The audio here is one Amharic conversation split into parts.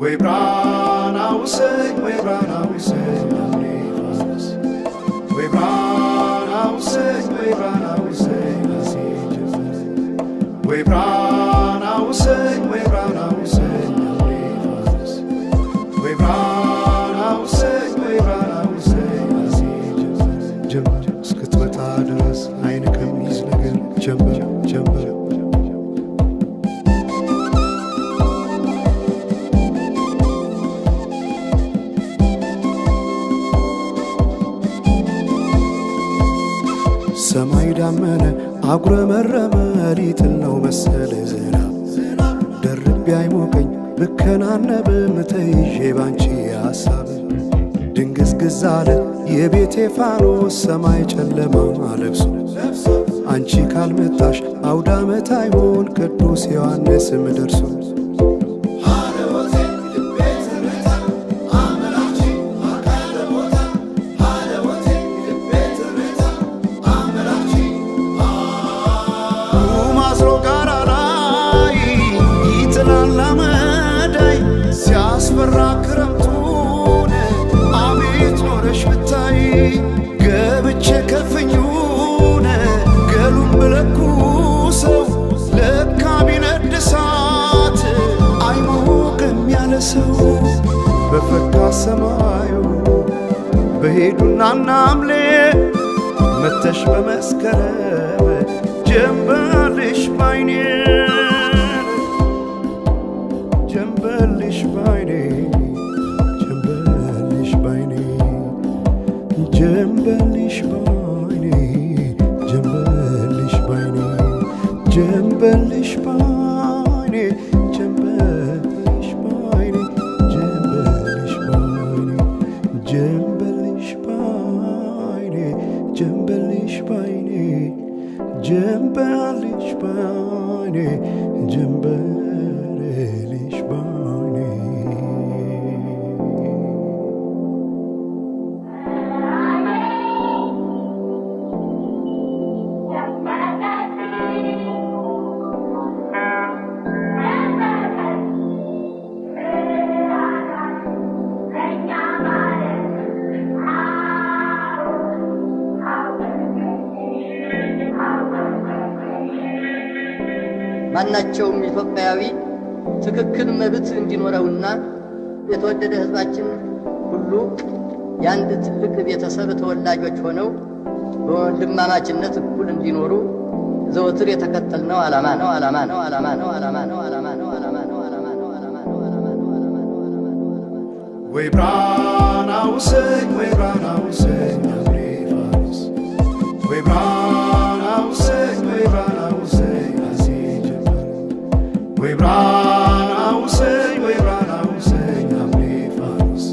ወይ ብርሃን አውሰኝ ወይ ብርሃን አውሰኝ አምሬፋስ ወይ ብርሃን አውሰኝ ወይ ብርሃን አውሰኝ ወይ ብርሃን አውሰኝ ወይ ብርሃን አውሰኝ አምሬፋስ ወይ ብርሃን አውሰኝ ወይ ብርሃን አውሰኝ ጀምር እስክትመጣ ድረስ አይን ከሚይዝ ነገር ጀምር ጀምር ሰማይ ዳመነ አጉረመረመ ሊጥል ነው መሰለ ዝናብ ደርቤ አይሞቀኝ ብከናነብም ተይዤ ባንቺ ሐሳብ ድንግዝግዝ አለ የቤቴ ፋኖስ ሰማይ ጨለማ ለብሶ አንቺ ካልመጣሽ አውደ ዓመት አይሆን ቅዱስ ዮሐንስም ደርሶ ክረምቱን አቤት ኖረሽ ብታይ ገብቼ ከፍኙን ገሉን ብለኩሰው ለካ ቢነድ እሳት አይሞቅም ያለ ሰው በፈካ ሰማዩ በሄዱና ናምሌ መተሽ በመስከረም ጀንበልሽ ባይኔ ጀንበልሽ ባይኔ ጀንበልሽ ባይኔ ጀንበልሽ ባይኔ ጀንበልሽ ባይኔ ጀንበልሽ ባይኔ ጀንበልሽ ባይኔ ጀንበልሽ ባይኔ ጀንበልሽ ባይኔ ጀንበልሽ ባይኔ ጀንበልሽ ባይኔ ጀንበልሽ ባይኔ ማናቸውም ኢትዮጵያዊ ትክክል መብት እንዲኖረውና የተወደደ ሕዝባችን ሁሉ ያንድ ትልቅ ቤተሰብ ተወላጆች ሆነው በወንድማማችነት እኩል እንዲኖሩ ዘወትር የተከተልነው ዓላማ ነው ዓላማ ነው ዓላማ ነው ዓላማ ነው ዓላማ ነው ዓላማ ነው ዓላማ ነው ዓላማ ነው ዓላማ ነው ዓላማ ነው ዓላማ ነው ወይ ብርሃን አውሰኝ ወይ ብርሃን አውሰኝ አምሬፋስ ወይ ብርሃን አውሰኝ ወይ ብርሃን አውሰኝ ወይ ብርሃን አውሰኝ ወይ ብርሃን አውሰኝ አምሬፋስ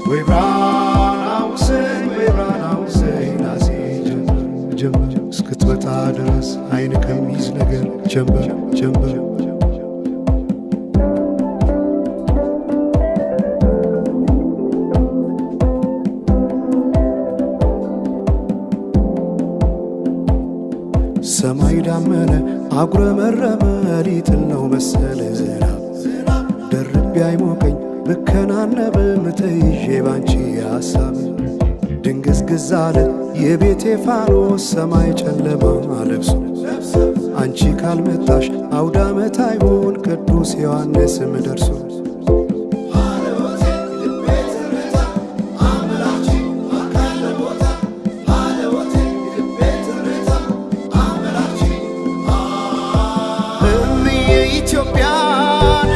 ወይ ብርሃን አውሰኝ ወይ ብርሃን አውሰኝ ናሴ ጀምር እስክትመጣ ድረስ አይን ከሚይዝ ነገር ጀምር ጀምር ሰማይ ዳመነ አጉረመረመ ሊጥል ነው መሰለ ዝናብ ደርቤ አይሞቀኝ ብከናነብም ተይዤ ባንቺ ሐሳብ ድንግዝግዝ አለ የቤቴ ፋኖስ ሰማይ ጨለማ ለብሶ አንቺ ካልመጣሽ አውደ ዓመት አይሆን ቅዱስ ዮሐንስም ደርሶ ኢትዮጵያን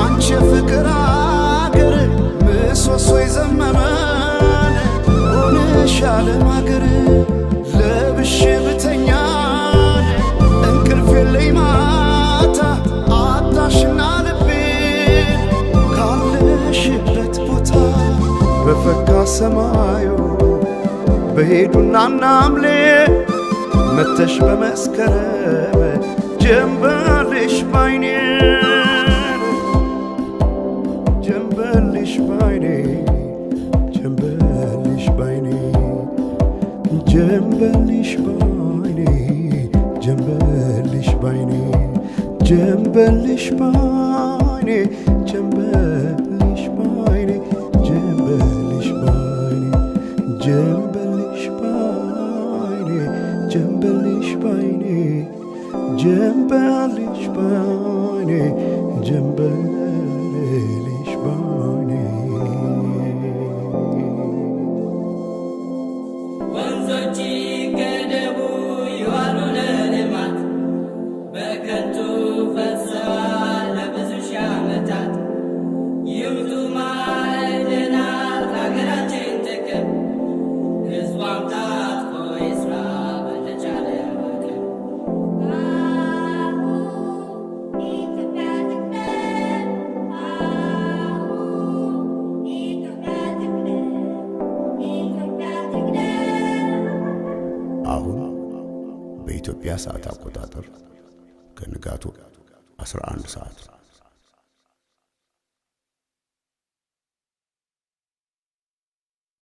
አንቺ ፍቅር አገር ምሰሶ የዘመመን ሆነሻል ማገር ለብሼ ብተኛን እንቅልፍ የለኝ ማታ አጣሽና ልቤን ካለሽበት ቦታ በፈካ ሰማዩ በሄዱና ናምሌ መተሽ በመስከረም ጀንበልሽ ባይኔ ጀንበልሽ ባይኔ ጀንበልሽ ባይኔ ጀንበልሽ ባይኔ ጀንበልሽ ባይኔ ጀንበልሽ ባይኔ ጀንበልሽ ጀንበልሽ ባይኔ ጀንበልሽ ባይኔ ወንዞች ገደቡ ይዋሉ ለልማት በከንቱ ፈሰዋል ለብዙ ሺህ ዓመታት ይምጡ ማዕድናት ለሀገራችን ጥቅም ሕዝቧም ታጥቆ ይስራ በተቻለ አቅም አሁን በኢትዮጵያ ሰዓት አቆጣጠር ከንጋቱ 11 ሰዓት